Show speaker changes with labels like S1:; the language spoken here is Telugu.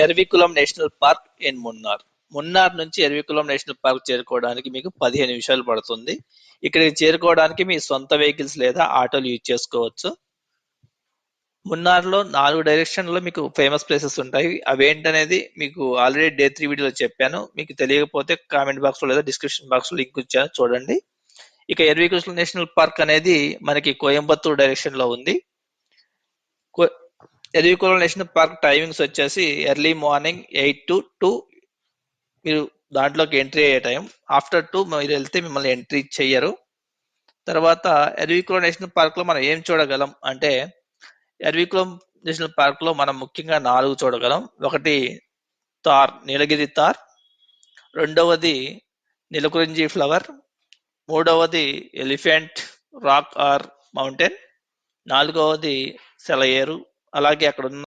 S1: ఎర్వికులం national park in Munnar. Munnar నుంచి ఎర్వికులం నేషనల్ పార్క్ చేరుకోవడానికి మీకు 15 నిమిషాలు పడుతుంది. ఇక్కడికి చేరుకోవడానికి మీ సొంత వెహికల్స్ లేదా ఆటోలు యూజ్ చేసుకోవచ్చు. మున్నార్లో 4 డైరెక్షన్లో మీకు ఫేమస్ ప్లేసెస్ ఉంటాయి. అవేంటనేది మీకు ఆల్రెడీ డే 3 వీడియోలో చెప్పాను. మీకు తెలియకపోతే కామెంట్ బాక్స్లో లేదా డిస్క్రిప్షన్ బాక్స్లో లింక్ ఇచ్చాను చూడండి. ఇక ఎర్వికులం నేషనల్ పార్క్ అనేది మనకి కోయంబత్తూర్ డైరెక్షన్లో ఉంది. ఎర్వికులం నేషనల్ పార్క్ టైమింగ్స్ వచ్చేసి ఎర్లీ మార్నింగ్ 8 to 2 మీరు దాంట్లోకి ఎంట్రీ అయ్యే టైం. ఆఫ్టర్ 2 మీరు వెళ్తే మిమ్మల్ని ఎంట్రీ చెయ్యరు. తర్వాత ఎర్వికులం నేషనల్ పార్క్ లో మనం ఏం చూడగలం అంటే, ఎర్వికులం నేషనల్ పార్క్ లో మనం ముఖ్యంగా 4 చూడగలం. ఒకటి నీలగిరి తార్, రెండవది నీలకురించి ఫ్లవర్, మూడవది ఎలిఫెంట్ రాక్ ఆర్ మౌంటైన్, నాలుగవది సెలయేరు. అలాగే అక్కడ ఉన్న